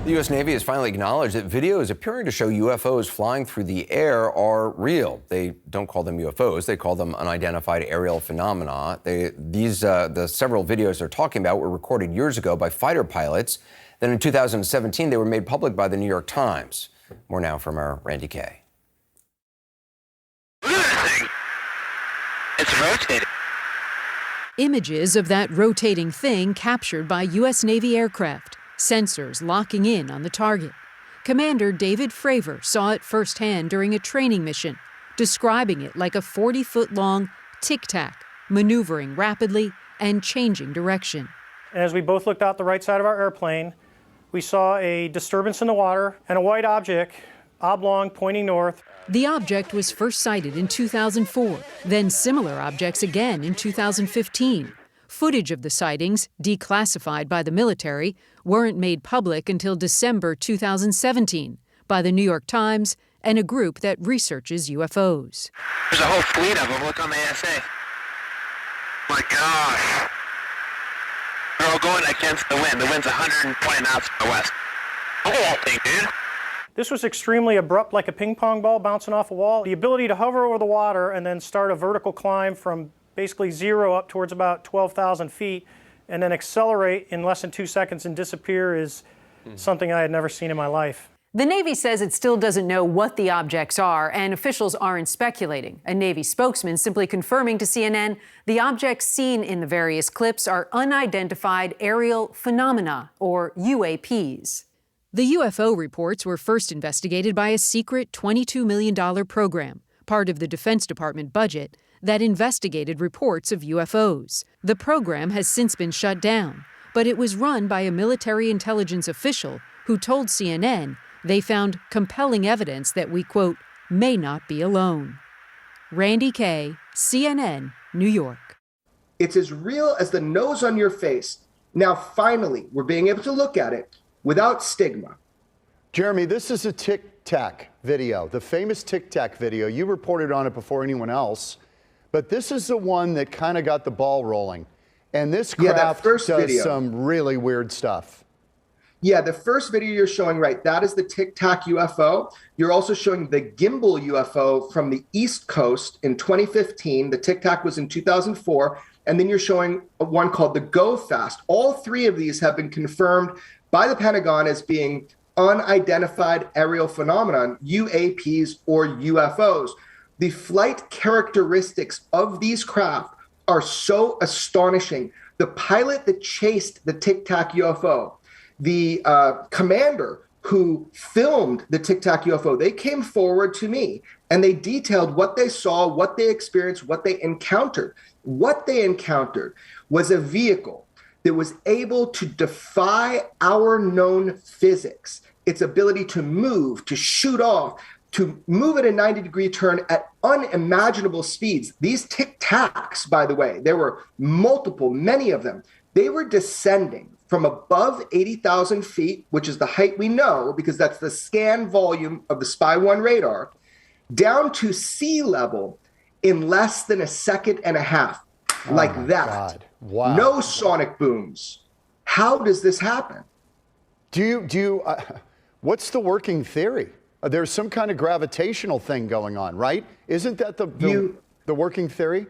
The U.S. Navy has finally acknowledged that videos appearing to show UFOs flying through the air are real. They don't call them UFOs. They call them unidentified aerial phenomena. The several videos they're talking about were recorded years ago by fighter pilots. Then in 2017, they were made public by the New York Times. More now from our Randy Kay. Look at this thing. It's rotating. Images of that rotating thing captured by U.S. Navy aircraft. Sensors locking in on the target. Commander David Fravor saw it firsthand during a training mission, describing it like a 40-foot-long tic-tac, maneuvering rapidly and changing direction. As we both looked out the right side of our airplane, we saw a disturbance in the water and a white object, oblong, pointing north. The object was first sighted in 2004, then similar objects again in 2015. Footage of the sightings, declassified by the military, weren't made public until December 2017 by the New York Times and a group that researches UFOs. There's a whole fleet of them. Look on the ASA. My gosh. They're all going against the wind. The wind's 120 knots from the west. Look at that thing, dude. This was extremely abrupt, like a ping pong ball bouncing off a wall. The ability to hover over the water and then start a vertical climb from basically zero up towards about 12,000 feet and then accelerate in less than 2 seconds and disappear is something I had never seen in my life. The Navy says it still doesn't know what the objects are, and officials aren't speculating. A Navy spokesman simply confirming to CNN the objects seen in the various clips are unidentified aerial phenomena, or UAPs. The UFO reports were first investigated by a secret $22 million program, part of the Defense Department budget, that investigated reports of UFOs. The program has since been shut down, but it was run by a military intelligence official who told CNN they found compelling evidence that we, quote, may not be alone. Randy Kay, CNN, New York. It's as real as the nose on your face. Now, finally, we're being able to look at it without stigma. Jeremy, this is a Tic Tac video, the famous Tic Tac video. You reported on it before anyone else, but this is the one that kind of got the ball rolling. And this craft does some really weird stuff. Yeah, the first video you're showing, right, that is the Tic Tac UFO. You're also showing the gimbal UFO from the East Coast in 2015. The Tic Tac was in 2004. And then you're showing one called the Go Fast. All three of these have been confirmed by the Pentagon as being unidentified aerial phenomenon, UAPs or UFOs. The flight characteristics of these craft are so astonishing. The pilot that chased the Tic Tac UFO, the commander who filmed the Tic Tac UFO, they came forward to me and they detailed what they saw, what they experienced, what they encountered. What they encountered was a vehicle that was able to defy our known physics, its ability to move, to shoot off, to move at a 90-degree turn at unimaginable speeds. These Tic Tacs, by the way, there were multiple, many of them. They were descending from above 80,000 feet, which is the height we know because that's the scan volume of the Spy-1 radar, down to sea level in less than a second and a half, like that. God. Wow. No sonic booms. How does this happen? What's the working theory? There's some kind of gravitational thing going on, right? Isn't that the working theory?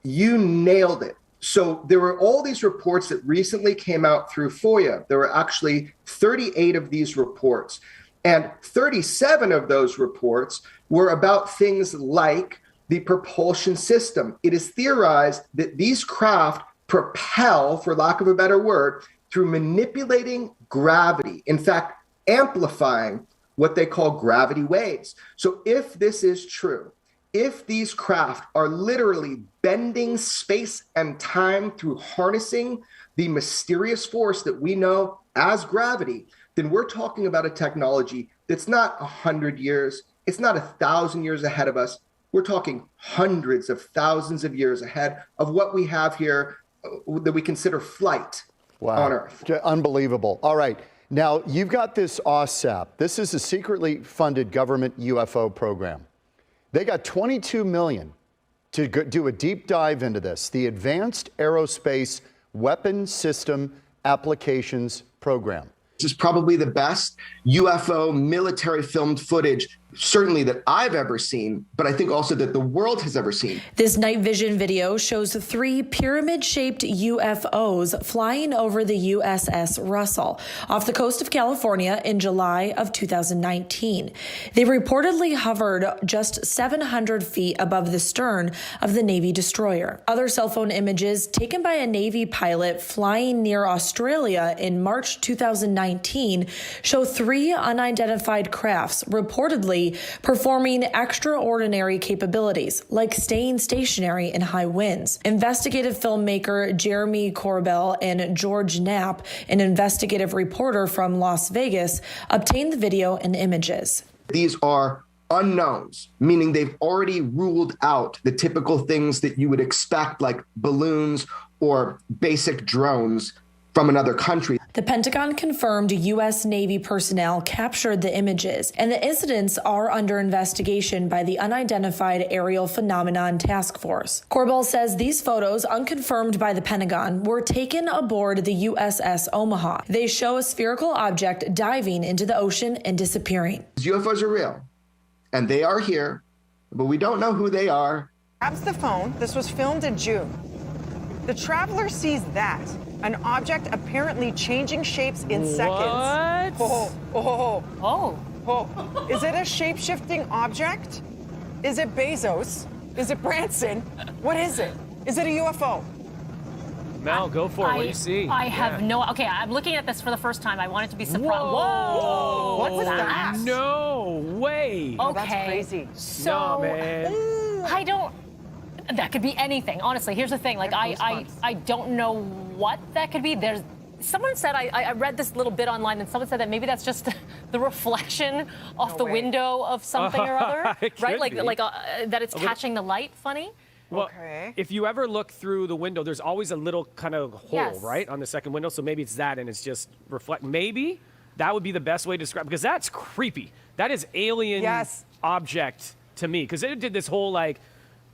You nailed it. So there were all these reports that recently came out through FOIA. There were actually 38 of these reports, and 37 of those reports were about things like the propulsion system. It is theorized that these craft propel, for lack of a better word, through manipulating gravity. In fact, amplifying what they call gravity waves. So if this is true, if these craft are literally bending space and time through harnessing the mysterious force that we know as gravity, then we're talking about a technology that's not 100 years, it's not 1,000 years ahead of us. We're talking hundreds of thousands of years ahead of what we have here that we consider flight on Earth. Unbelievable. All right. Now, you've got this OSAP. This is a secretly funded government UFO program. They got $22 million to do a deep dive into this, the Advanced Aerospace Weapon System Applications Program. This is probably the best UFO military filmed footage, certainly that I've ever seen, but I think also that the world has ever seen. This night vision video shows 3 pyramid-shaped UFOs flying over the USS Russell off the coast of California in July of 2019. They reportedly hovered just 700 feet above the stern of the Navy destroyer. Other cell phone images taken by a Navy pilot flying near Australia in March 2019 show 3 unidentified crafts reportedly performing extraordinary capabilities, like staying stationary in high winds. Investigative filmmaker Jeremy Corbell and George Knapp, an investigative reporter from Las Vegas, obtained the video and images. These are unknowns, meaning they've already ruled out the typical things that you would expect, like balloons or basic drones from another country. The Pentagon confirmed U.S. Navy personnel captured the images, and the incidents are under investigation by the Unidentified Aerial Phenomenon Task Force. Corbell says these photos, unconfirmed by the Pentagon, were taken aboard the USS Omaha. They show a spherical object diving into the ocean and disappearing. UFOs are real, and they are here, but we don't know who they are. Grabs the phone. This was filmed in June. The traveler sees that. An object apparently changing shapes in seconds. Oh. Is it a shape-shifting object? Is it Bezos? Is it Branson? What is it? Is it a UFO? Mel, go for it. What do you see? I have no... Okay, I'm looking at this for the first time. I want it to be surprised. Whoa! What was that? No way. Oh, that's crazy. So, no, man. I don't... That could be anything. Honestly, here's the thing. Like, I don't know what that could be. Someone said, I read this little bit online, and someone said that maybe that's just the reflection off the window of something or other, right? Like that it's catching the light funny. Well, if you ever look through the window, there's always a little kind of hole, right, on the second window. So maybe it's that, and it's just reflect. Maybe that would be the best way to describe, because that's creepy. That is alien object to me, because it did this whole like,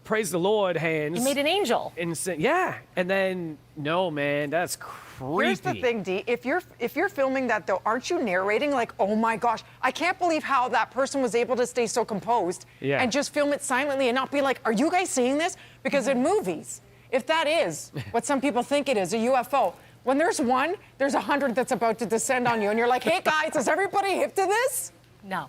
praise the Lord hands. You made an angel. Yeah, and then no, man, that's creepy. Here's the thing, Dee. If you're filming that though, aren't you narrating like, oh my gosh, I can't believe how that person was able to stay so composed and just film it silently and not be like, are you guys seeing this? Because in movies, if that is what some people think it is, a UFO, when there's one, there's 100 that's about to descend on you, and you're like, hey guys, is everybody hip to this? No.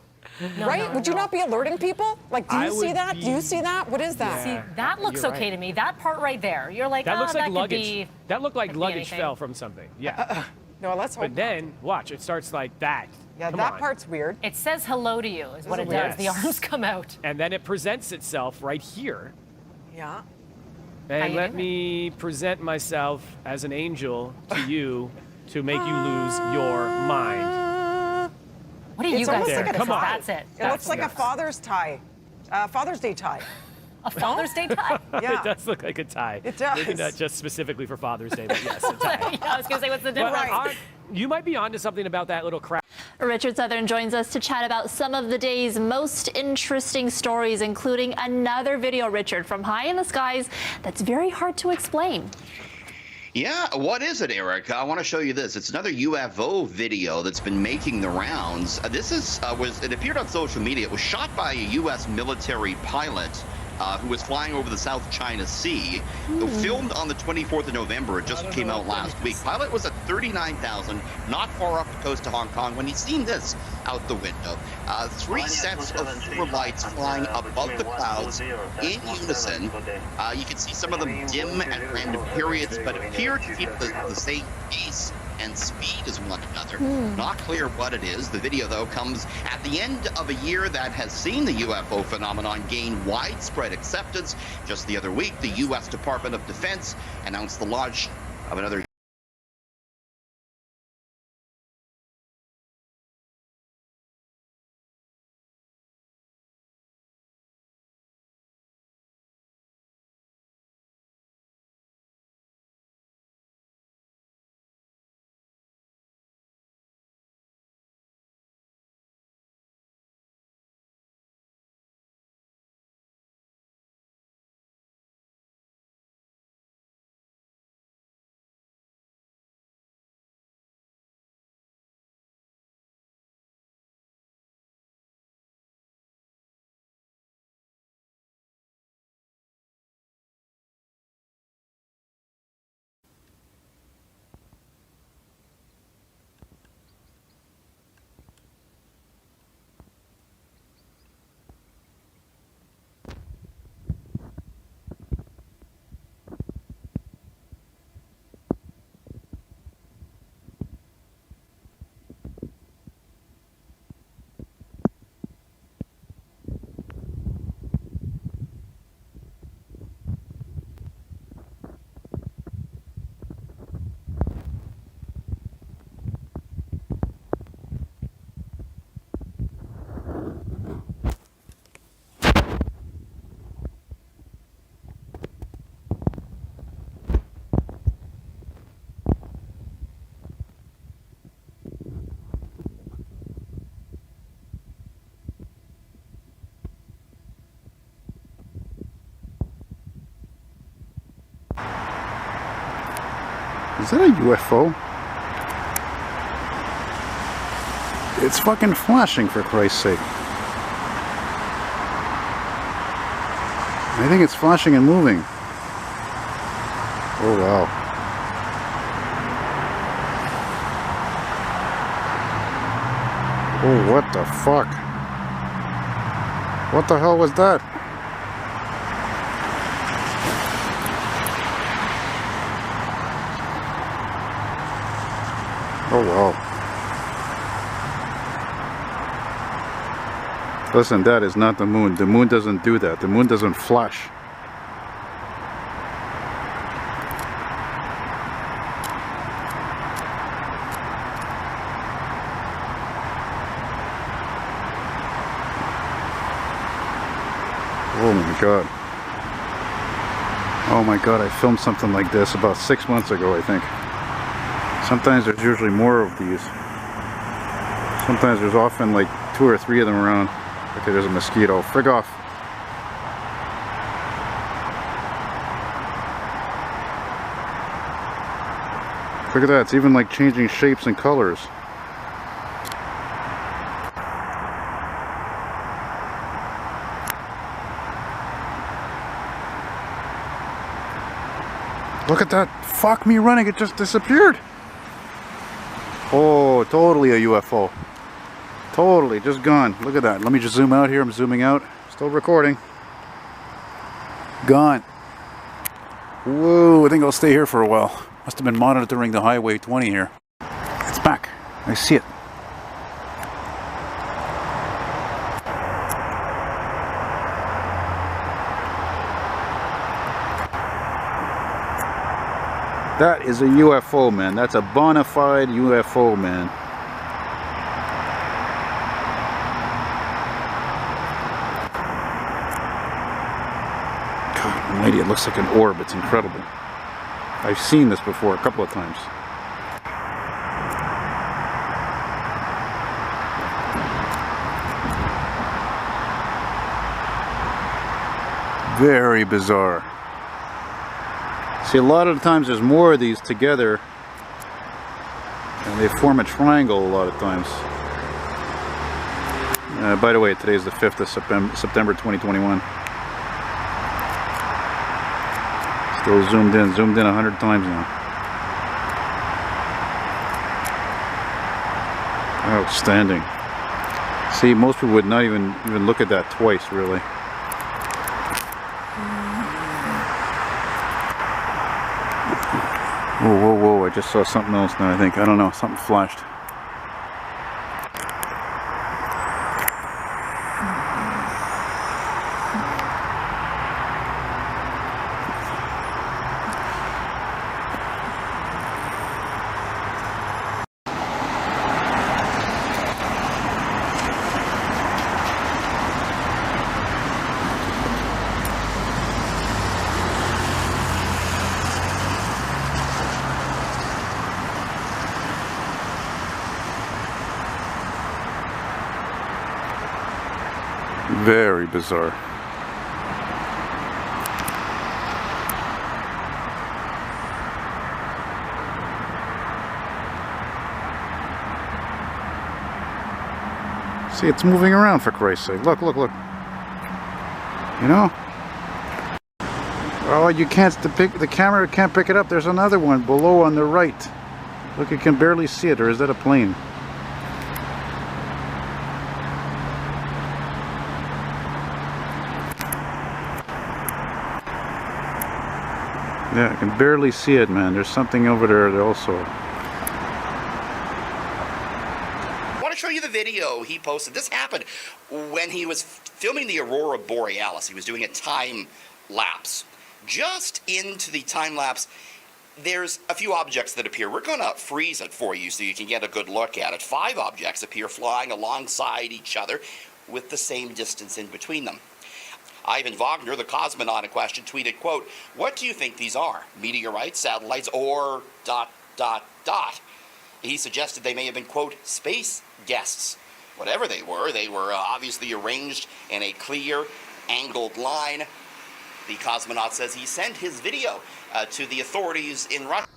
Right? Would you not be alerting people? Like, do you see that? Do you see that? What is that? See, that looks okay to me. That part right there. You're like, that looks like that luggage. That looked like luggage anything. fell from something. Yeah. No, let's hope. But then, watch, it starts like that. Yeah, that part's weird. It says hello to you, is what it does. The arms come out. And then it presents itself right here. Yeah. And let me present myself as an angel to you to make you lose your mind. What are you guys doing? Come on. That's it. It looks like a Father's tie. Father's Day tie. A Father's Day tie? Yeah. It does look like a tie. It does. Maybe not just specifically for Father's Day, but yes, a tie. Yeah, I was going to say, what's the difference? You might be onto something about that little crap. Richard Southern joins us to chat about some of the day's most interesting stories, including another video, Richard, from high in the skies that's very hard to explain. Yeah, what is it, Eric? I want to show you this. It's another UFO video that's been making the rounds. This is it appeared on social media. It was shot by a U.S. military pilot who was flying over the South China Sea. Filmed on the 24th of November. It just came out last week. Pilot was at 39,000, not far up the coast of Hong Kong, when he's seen this out the window. 3 sets of silver lights flying above the clouds in unison. You can see some of them dim at random periods, but appear to keep the same pace and speed as one another. Not clear what it is. The video, though, comes at the end of a year that has seen the UFO phenomenon gain widespread acceptance. Just the other week, the U.S. Department of Defense announced the launch of another Is that a UFO? It's fucking flashing, for Christ's sake. I think it's flashing and moving. Oh wow. Oh, what the fuck? What the hell was that? Oh wow. Listen, that is not the moon. The moon doesn't do that. The moon doesn't flash. Oh my god. Oh my god, I filmed something like this about 6 months ago, I think. Sometimes there's usually more of these. Sometimes there's often like 2 or 3 of them around. Okay, there's a mosquito. Frig off. Look at that, it's even like changing shapes and colors. Look at that. Fuck me running, it just disappeared. Oh, totally a UFO. Totally, just gone. Look at that. Let me just zoom out here. I'm zooming out. Still recording. Gone. Whoa, I think I'll stay here for a while. Must have been monitoring the Highway 20 here. It's back. I see it. That is a UFO, man. That's a bona fide UFO, man. God almighty, it looks like an orb. It's incredible. I've seen this before a couple of times. Very bizarre. See, a lot of the times there's more of these together and they form a triangle a lot of times. By the way, today is the 5th of September 2021. Still zoomed in 100 times now. Outstanding. See, most people would not even look at that twice, really. Whoa, whoa, whoa, I just saw something else now, I think. I don't know, something flashed. Very bizarre. See, it's moving around, for Christ's sake. Look, look, look. You know? Oh, you can't, the camera can't pick it up. There's another one below on the right. Look, you can barely see it, or is that a plane? Yeah, I can barely see it, man. There's something over there also. I want to show you the video he posted. This happened when he was filming the Aurora Borealis. He was doing a time lapse. Just into the time lapse, there's a few objects that appear. We're going to freeze it for you so you can get a good look at it. 5 objects appear flying alongside each other with the same distance in between them. Ivan Wagner, the cosmonaut in question, tweeted, quote, "What do you think these are? Meteorites, satellites, or ... He suggested they may have been, quote, space guests. Whatever they were obviously arranged in a clear, angled line. The cosmonaut says he sent his video to the authorities in Russia.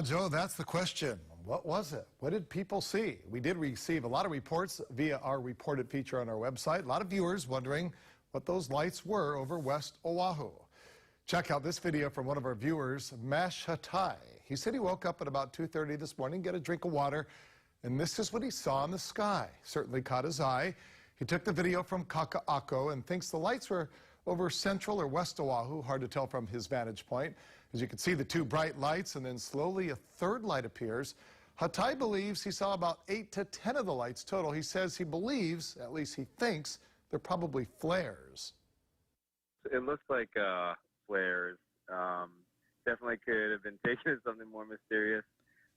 Joe, that's the question. What was it? What did people see? We did receive a lot of reports via our reported feature on our website. A lot of viewers wondering what those lights were over West Oahu. Check out this video from one of our viewers, Mash Hatai. He said he woke up at about 2:30 this morning, get a drink of water, and this is what he saw in the sky. Certainly caught his eye. He took the video from Kaka'ako and thinks the lights were over Central or West Oahu, hard to tell from his vantage point. As you can see, the two bright lights, and then slowly a third light appears. Hatai believes he saw about 8 to 10 of the lights total. He says he believes, at least he thinks, they're probably flares. It looks like flares. Definitely could have been taken as something more mysterious.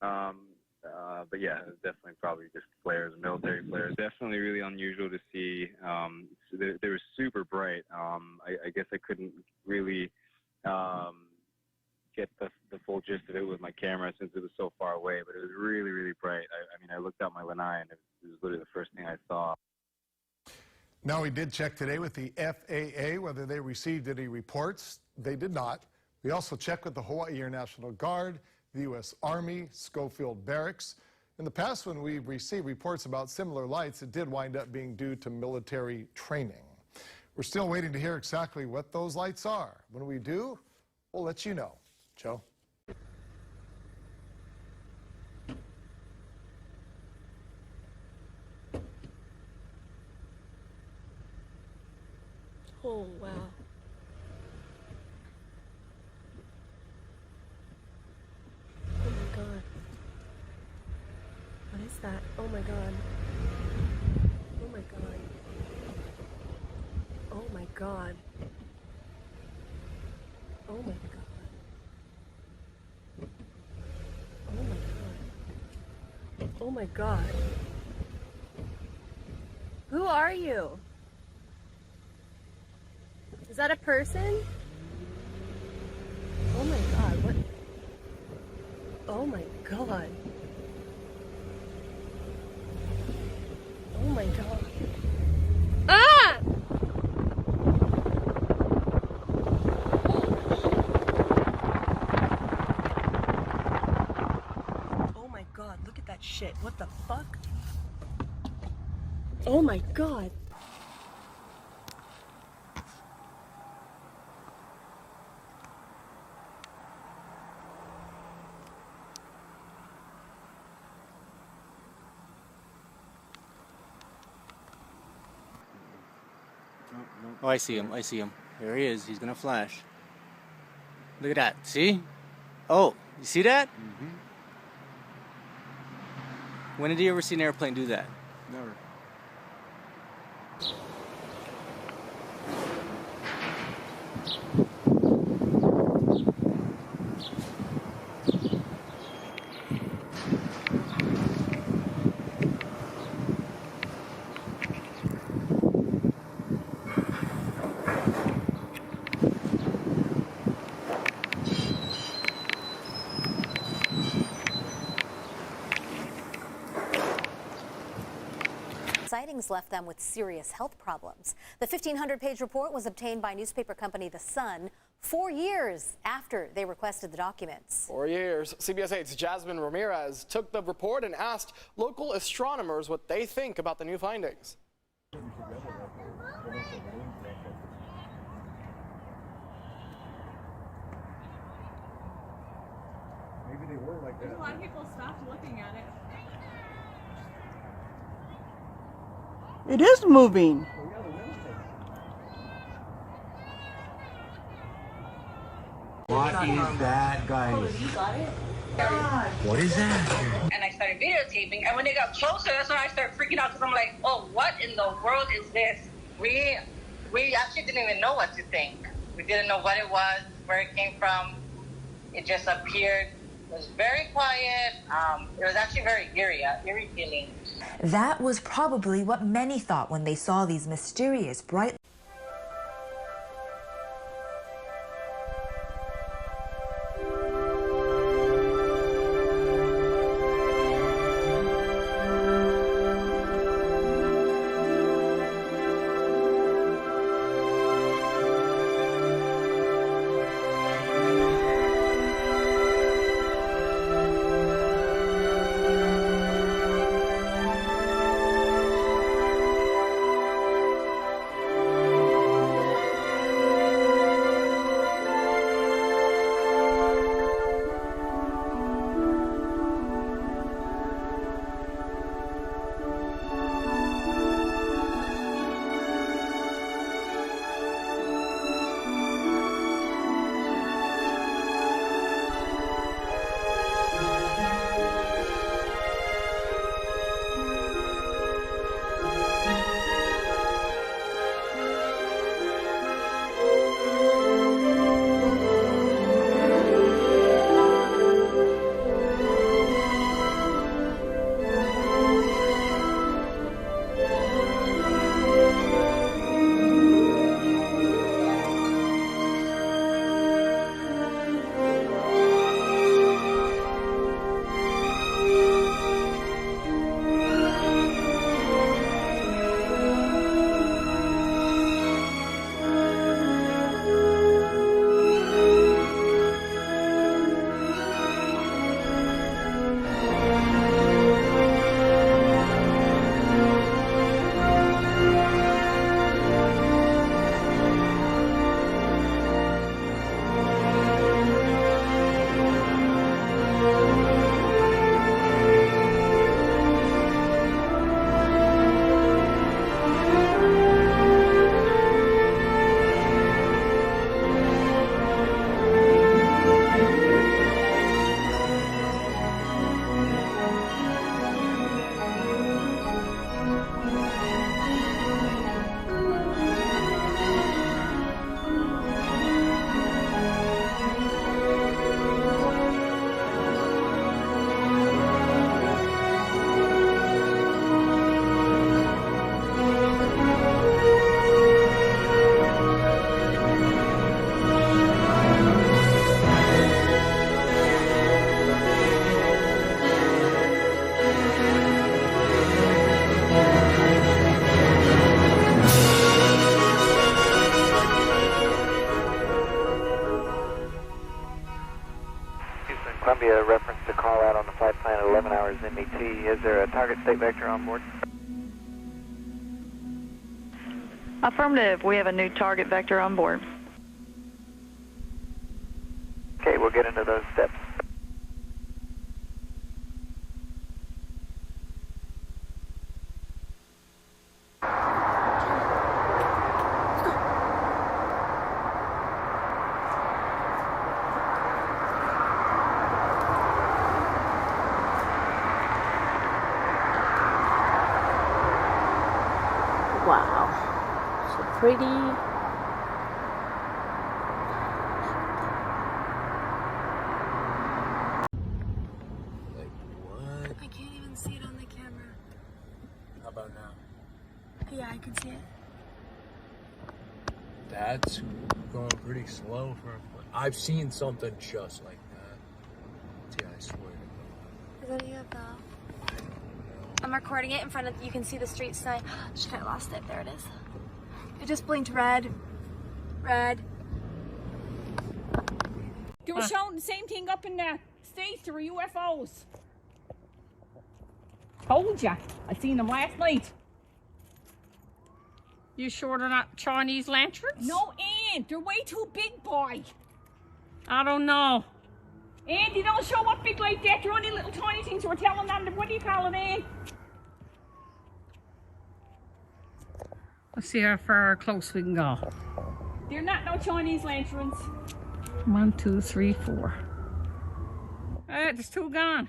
But yeah, definitely probably just flares, military flares. Definitely really unusual to see. They were super bright. I guess I couldn't really get the full gist of it with my camera since it was so far away, but it was really, really bright. I mean, I looked out my lanai and it was literally the first thing I saw. Now, we did check today with the FAA whether they received any reports. They did not. We also checked with the Hawaii Air National Guard, the U.S. Army, Schofield Barracks. In the past, when we've received reports about similar lights, it did wind up being due to military training. We're still waiting to hear exactly what those lights are. When we do, we'll let you know. Joe? Oh, wow. Oh my God. What is that? Oh my God. Oh my God. Oh my God. Oh my God. Oh my God. Oh my God. Who are you? Is that a person? Oh my God, what? Oh my God. Oh my God. Ah! Oh my God, look at that shit. What the fuck? Oh my God. Oh, I see him. I see him. There he is. He's gonna flash. Look at that. See? Oh, you see that? Mm-hmm. When did you ever see an airplane do that? Never. Sightings left them with serious health problems. The 1,500-page report was obtained by newspaper company The Sun 4 years after they requested the documents. 4 years. CBS 8's Jasmine Ramirez took the report and asked local astronomers what they think about the new findings. Maybe they were like that. A lot of people stopped looking at it. It is moving. What is that, guys? You got it? What is that? And I started videotaping, and when they got closer, that's when I started freaking out because I'm like, oh, what in the world is this? We actually didn't even know what to think. We didn't know what it was, where it came from. It just appeared. It was very quiet. It was actually very eerie feeling. That was probably what many thought when they saw these mysterious bright AT, is there a target state vector on board? Affirmative. We have a new target vector on board. Okay, we'll get into those steps. Wow, so pretty. I can't even see it on the camera. How about now? Yeah, I can see it. That's going pretty slow for a foot. I've seen something just like that. Yeah, I swear to God. Is that a UFO? I'm recording it in front of, you can see the street sign. Shit, I lost it. There it is. It just blinked red. Red. They were showing the same thing up in the States. There were UFOs. Told ya. I seen them last night. You sure they're not Chinese lanterns? No, Aunt. They're way too big, boy. I don't know. And they don't show up big like that. They're only little tiny things. We're telling them, what do you call it, Aunt? Let's see how far close we can go. They're not no Chinese lanterns. 1, 2, 3, 4. There's 2 gone.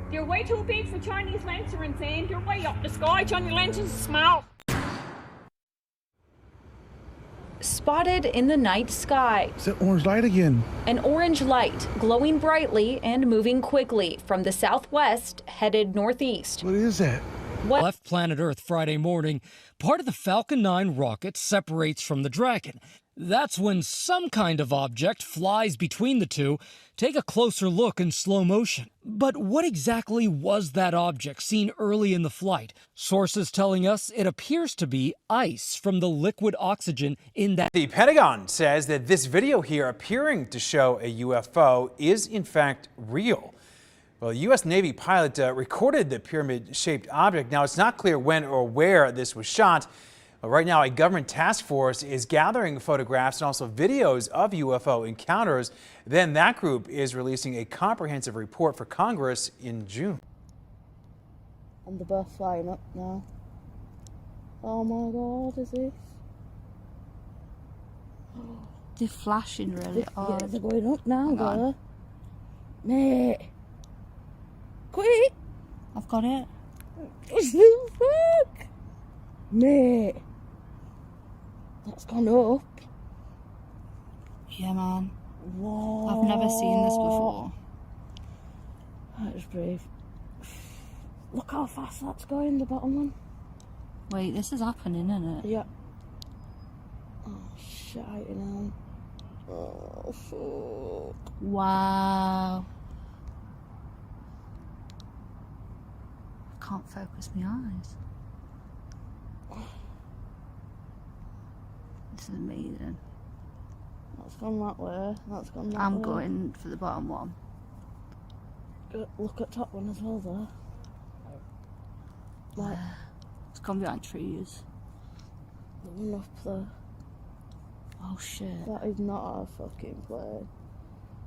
They're way too big for Chinese lanterns, and they're way up the sky. Chinese lanterns are small. Spotted in the night sky. It's that orange light again. An orange light glowing brightly and moving quickly from the southwest headed northeast. What is that? Left planet Earth Friday morning, part of the Falcon 9 rocket separates from the Dragon. That's when some kind of object flies between the two. Take a closer look in slow motion. But what exactly was that object seen early in the flight? Sources telling us it appears to be ice from the liquid oxygen in that. The Pentagon says that this video here appearing to show a UFO is in fact real. Well, a U.S. Navy pilot recorded the pyramid-shaped object. Now, it's not clear when or where this was shot. Right now, a government task force is gathering photographs and also videos of UFO encounters. Then that group is releasing a comprehensive report for Congress in June. And the bus flying up now. Oh my God, is this? They're flashing really hard. Yeah, they're going up now, though. Mate. Quick! I've got it. What the fuck? Mate. That's gone up. Yeah, man. Whoa. I've never seen this before. That is brave. Look how fast that's going, the bottom one. Wait, this is happening, isn't it? Yeah. Oh, shit, you know. Oh, fuck. Wow. I can't focus my eyes. This is amazing. That's gone that way. That's gone that way. I'm going for the bottom one. Look at top one as well, though. Like, it's gone behind trees. the one up there. Oh shit. That is not a fucking plane.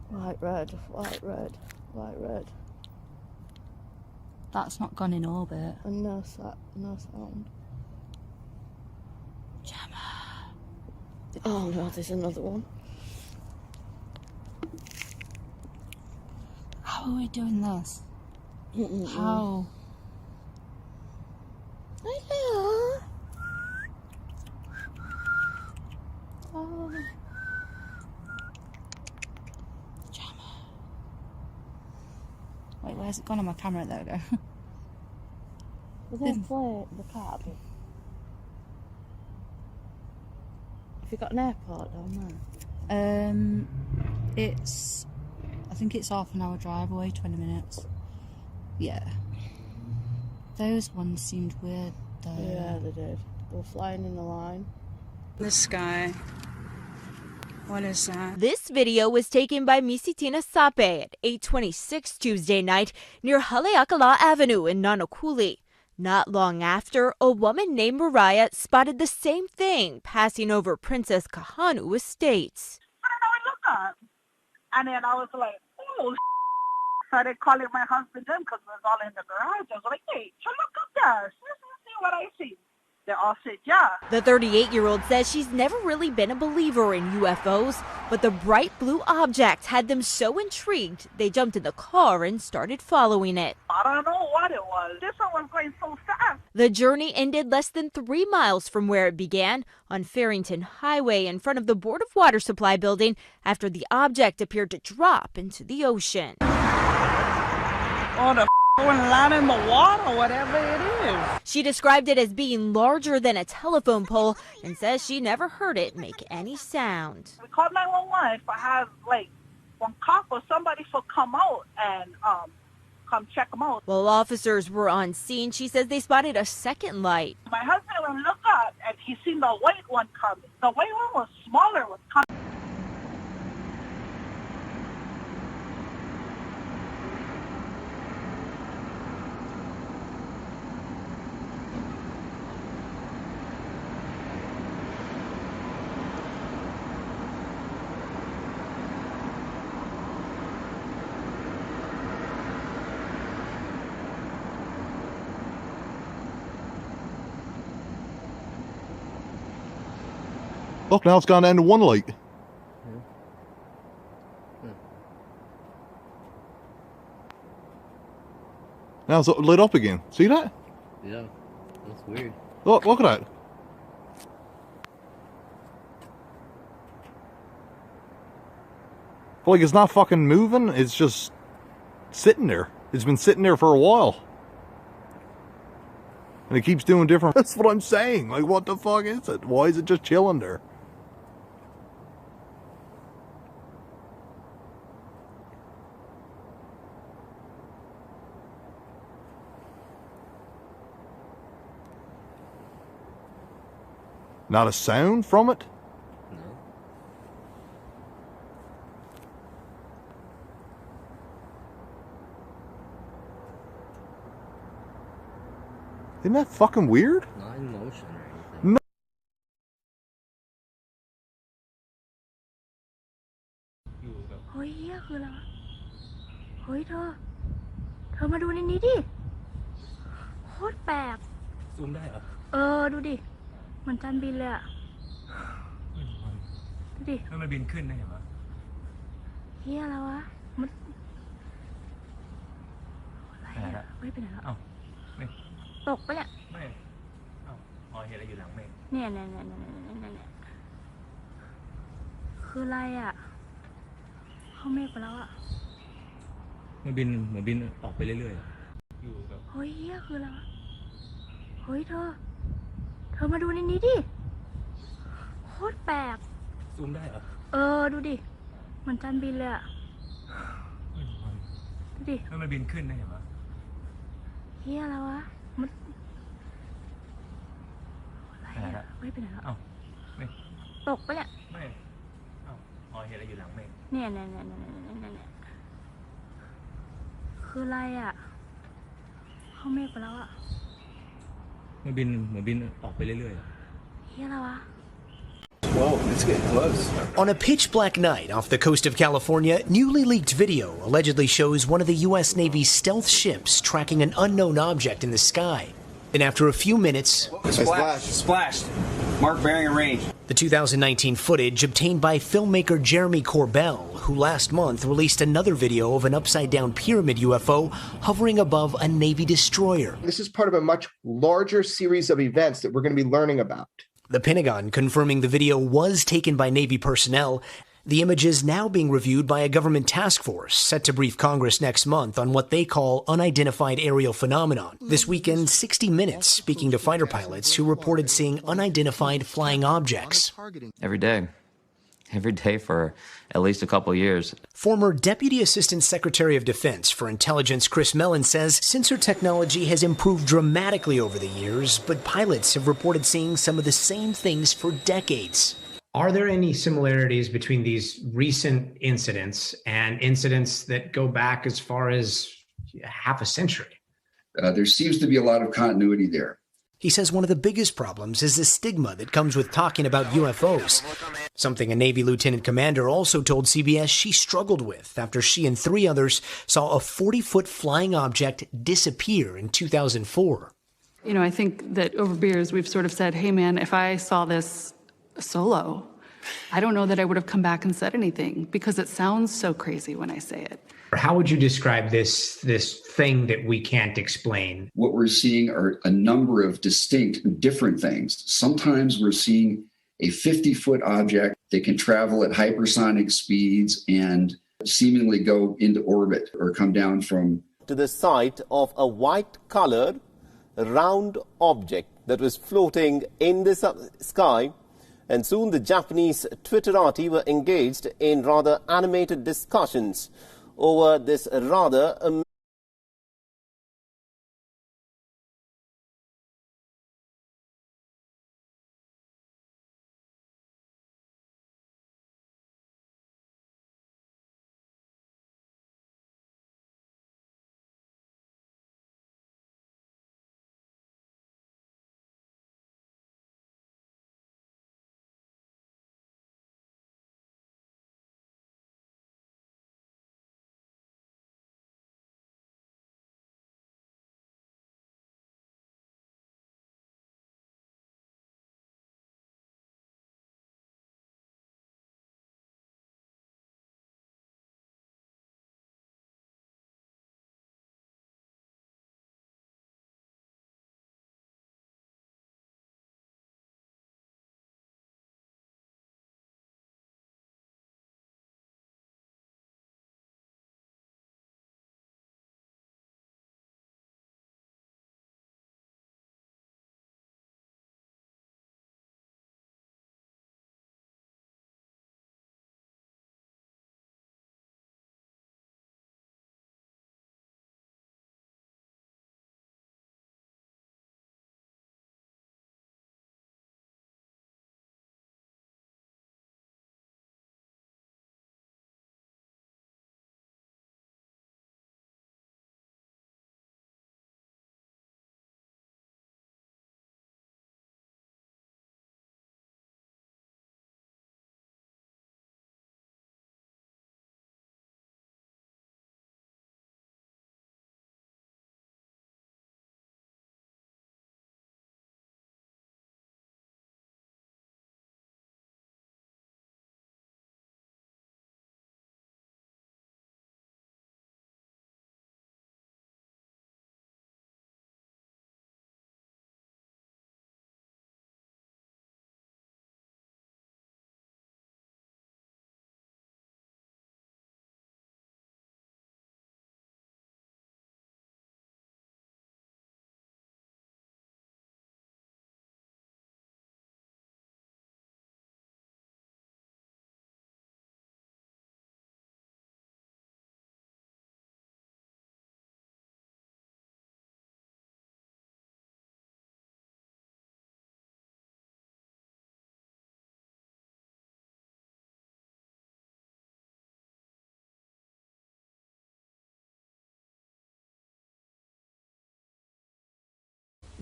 White, red, white, red, white, red. That's not gone in orbit. And no sound. Oh no, there's another one. How are we doing this? How? Hello. Oh. Wait, where's it gone on my camera? There we go. Was there play the cab? Have you got an airport down there? I think it's half an hour drive away, 20 minutes. Yeah. Those ones seemed weird though. Yeah, they did. They were flying in a line. The sky. What is that? This video was taken by Misitina Sape at 8:26 Tuesday night near Haleakala Avenue in Nanakuli. Not long after, a woman named Mariah spotted the same thing passing over Princess Kahanu Estates. And then I was like, oh, started calling my husband in because it was all in the garage. I was like, hey, so look up there. See what I see. They all said, yeah. The 38-year-old says she's never really been a believer in UFOs, but the bright blue object had them so intrigued, they jumped in the car and started following it. I don't know what it was. This one was going so fast. The journey ended less than 3 miles from where it began, on Farrington Highway in front of the Board of Water Supply building, after the object appeared to drop into the ocean. Oh, the going land in the water, whatever it is. She described it as being larger than a telephone pole and says she never heard it make any sound. We called 911 if I have like one cop or somebody to come out and come check them out. While officers were on scene, she says they spotted a second light. My husband went to look up and he seen the white one coming. The white one was smaller, was coming. Look, now it's gone down to one light. Now it's lit up again. See that? Yeah, that's weird. Look at that. Like, it's not fucking moving, it's just sitting there. It's been sitting there for a while. And it keeps doing different. That's what I'm saying. Like, what the fuck is it? Why is it just chilling there? Not a sound from it? No. Isn't that fucking weird? Not in motion or anything. No. Thơมาดูในนี้ดิ โคตรแปลก ซูมได้เหรอ ดูดิ เหมือนจานบินเลยอะดูดิ แล้วมันบินขึ้นได้เหรอ เฮียอะไรวะมันอะไรอะไม่ไปไหนแล้ว เอ้าไม่ ตกไปเนี่ย ไม่เอ้าอ๋อเห็นอะไรอยู่หลังเมฆ เนี่ยคืออะไรอะเข้าเมฆไปแล้วอะ มันบินเหมือนบินออกไปเรื่อยๆอยู่แบบ เฮ้ยเฮียคืออะไรวะเฮ้ยเธอมาดูในนี้ดิ โคตรแปลก ซูมได้เหรอ ดูดิ เหมือนจานบินเลยอะดูดิ แล้วมันบินขึ้นได้เหรอ เฮียอะไรวะมันอะไรอะไม่ไปไหนแล้ว เอ้าไม่ ตกไปเนี่ย ไม่เอ้าอ๋อเห็นอะไรอยู่หลังเมฆ เนี่ยคืออะไรอะเข้าเมฆไปแล้วอะ มันบินเหมือนบินออกไปเรื่อยๆ เฮียอะไรวะ Whoa, it's getting close. On a pitch-black night off the coast of California, newly leaked video allegedly shows one of the U.S. Navy's stealth ships tracking an unknown object in the sky. And after a few minutes... Splashed. Mark bearing and range. The 2019 footage obtained by filmmaker Jeremy Corbell, who last month released another video of an upside-down pyramid UFO hovering above a Navy destroyer. This is part of a much larger series of events that we're going to be learning about. The Pentagon confirming the video was taken by Navy personnel. The images now being reviewed by a government task force set to brief Congress next month on what they call unidentified aerial phenomenon. This weekend, 60 Minutes speaking to fighter pilots who reported seeing unidentified flying objects. Every day for at least a couple years. Former Deputy Assistant Secretary of Defense for Intelligence Chris Mellon says sensor technology has improved dramatically over the years, but pilots have reported seeing some of the same things for decades. Are there any similarities between these recent incidents and incidents that go back as far as half a century? There seems to be a lot of continuity there. He says one of the biggest problems is the stigma that comes with talking about UFOs, something a Navy lieutenant commander also told CBS she struggled with after she and 3 others saw a 40-foot flying object disappear in 2004. You know, I think that over beers we've sort of said, hey man, if I saw this solo, I don't know that I would have come back and said anything because it sounds so crazy when I say it. How would you describe this thing that we can't explain? What we're seeing are a number of distinct, different things. Sometimes we're seeing a 50-foot object that can travel at hypersonic speeds and seemingly go into orbit or come down from... to the sight of a white-colored, round object that was floating in the sky, and soon the Japanese Twitterati were engaged in rather animated discussions over this rather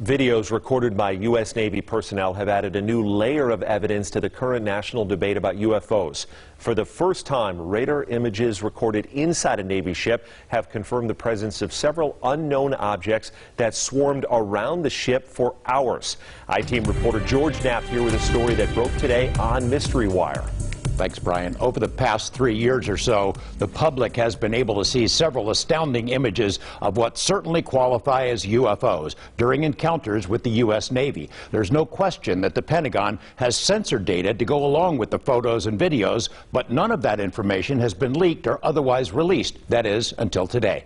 Videos recorded by U.S. Navy personnel have added a new layer of evidence to the current national debate about UFOs. For the first time, radar images recorded inside a Navy ship have confirmed the presence of several unknown objects that swarmed around the ship for hours. I-Team reporter George Knapp here with a story that broke today on Mystery Wire. Thanks, Brian. Over the past 3 years or so, the public has been able to see several astounding images of what certainly qualify as UFOs during encounters with the U.S. Navy. There's no question that the Pentagon has censored data to go along with the photos and videos, but none of that information has been leaked or otherwise released. That is, until today.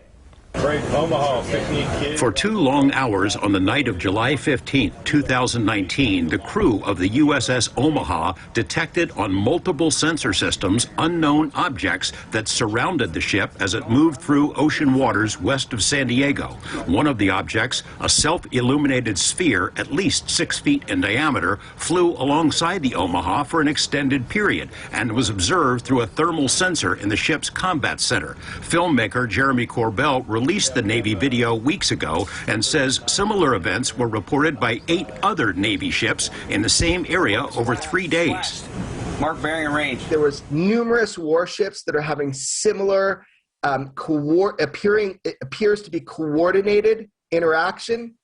For 2 long hours on the night of July 15, 2019, the crew of the USS Omaha detected on multiple sensor systems unknown objects that surrounded the ship as it moved through ocean waters west of San Diego. One of the objects, a self-illuminated sphere at least 6 feet in diameter, flew alongside the Omaha for an extended period and was observed through a thermal sensor in the ship's combat center. Filmmaker Jeremy Corbell released the Navy video weeks ago and says similar events were reported by 8 other Navy ships in the same area over 3 days. Mark bearing and range. There was numerous warships that are having similar it appears to be coordinated interaction,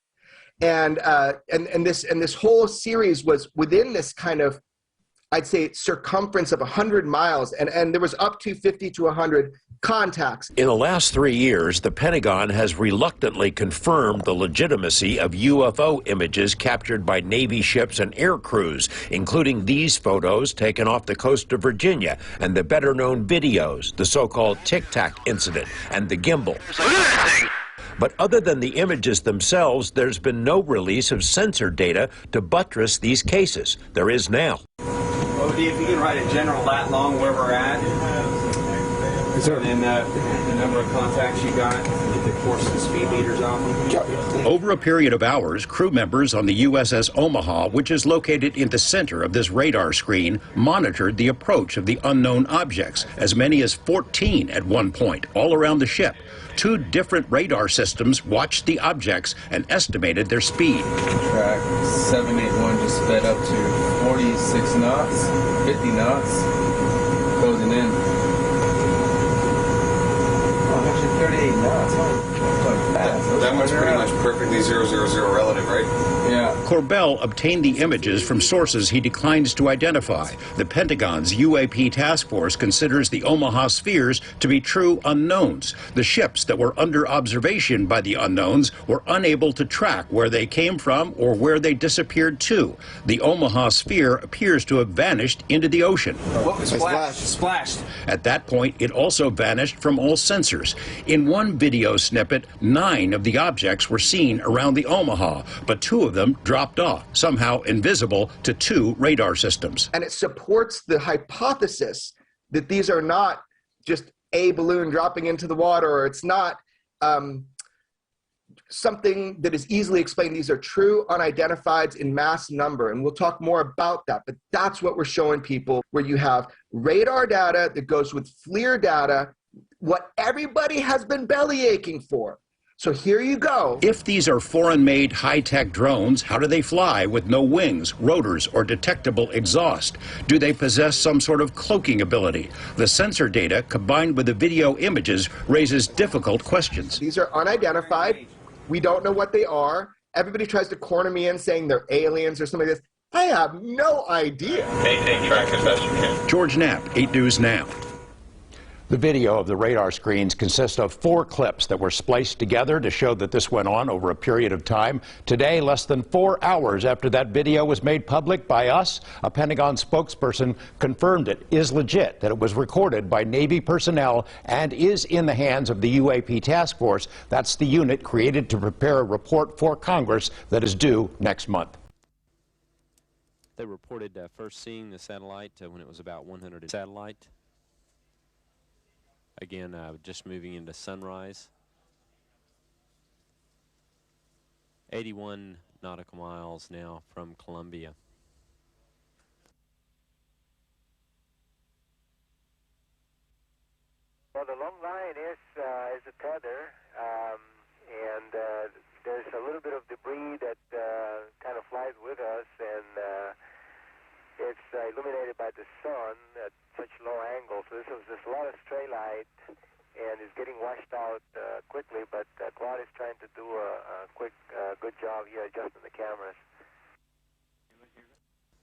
and this whole series was within this kind of, I'd say, circumference of 100 miles, and there was up to 50 to 100 contacts. In the last 3 years, the Pentagon has reluctantly confirmed the legitimacy of UFO images captured by Navy ships and air crews, including these photos taken off the coast of Virginia and the better-known videos, the so-called Tic Tac incident and the gimbal. But other than the images themselves, there's been no release of sensor data to buttress these cases. There is now. OD, if you can write a general lat long where we're at, and then the number of contacts you got, get the course and speed meters off them. Over a period of hours, crew members on the USS Omaha, which is located in the center of this radar screen, monitored the approach of the unknown objects, as many as 14 at one point, all around the ship. 2 different radar systems watched the objects and estimated their speed. Track 781 just sped up to 46 knots, 50 knots, closing in. Oh, actually 38 knots. That one's pretty much perfectly 000 relative, right? Yeah. Corbell obtained the images from sources he declines to identify. The Pentagon's UAP task force considers the Omaha spheres to be true unknowns. The ships that were under observation by the unknowns were unable to track where they came from or where they disappeared to. The Omaha sphere appears to have vanished into the ocean. What was splashed? At that point, it also vanished from all sensors. In one video snippet, 9 of the objects were seen around the Omaha, but 2 of them dropped off, somehow invisible to 2 radar systems. And it supports the hypothesis that these are not just a balloon dropping into the water, or it's not something that is easily explained. These are true unidentifieds in mass number, and we'll talk more about that, but that's what we're showing people, where you have radar data that goes with FLIR data, what everybody has been belly aching for. So here you go. If these are foreign-made high-tech drones, how do they fly with no wings, rotors, or detectable exhaust? Do they possess some sort of cloaking ability? The sensor data, combined with the video images, raises difficult questions. These are unidentified. We don't know what they are. Everybody tries to corner me in saying they're aliens or something like this. I have no idea. Maintain track as best you can. George Knapp, 8 News Now. The video of the radar screens consists of 4 clips that were spliced together to show that this went on over a period of time. Today, less than 4 hours after that video was made public by us, a Pentagon spokesperson confirmed it is legit, that it was recorded by Navy personnel and is in the hands of the UAP task force. That's the unit created to prepare a report for Congress that is due next month. They reported first seeing the satellite when it was about 100 satellite. Again, just moving into sunrise. 81 nautical miles now from Columbia. Well, the long line is a tether, and there's a little bit of debris that kind of flies with us, and it's illuminated by the sun at such low angles. So there's a lot of stray light, and it's getting washed out quickly, but Claude is trying to do a quick, good job here adjusting the cameras.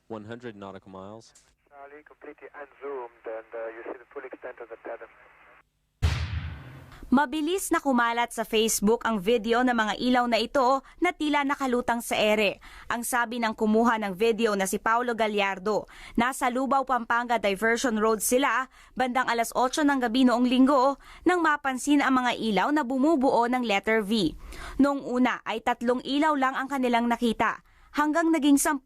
100 nautical miles. Charlie, completely unzoomed, and you see the full extent of the tether. Mabilis na kumalat sa Facebook ang video ng mga ilaw na ito na tila nakalutang sa ere. Ang sabi ng kumuha ng video na si Paulo Gallardo, nasa Lubao, Pampanga Diversion Road sila bandang alas 8 ng gabi noong linggo nang mapansin ang mga ilaw na bumubuo ng letter V. Noong una ay 3 ilaw lang ang kanilang nakita hanggang naging 10.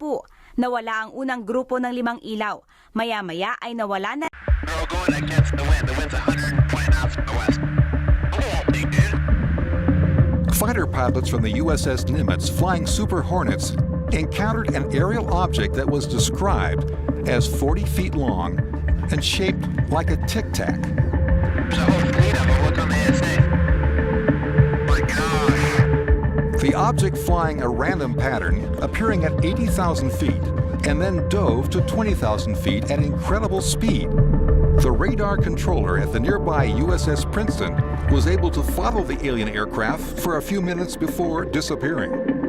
Nawala ang unang grupo ng 5 ilaw. Maya-maya ay nawala na. We're going against the wind. The wind's 120 knots from the west. Fighter pilots from the USS Nimitz flying Super Hornets encountered an aerial object that was described as 40 feet long and shaped like a tic-tac. There's a whole fleet of them. Look on the ASA. My gosh. The object flying a random pattern, appearing at 80,000 feet, and then dove to 20,000 feet at incredible speed. The radar controller at the nearby USS Princeton was able to follow the alien aircraft for a few minutes before disappearing.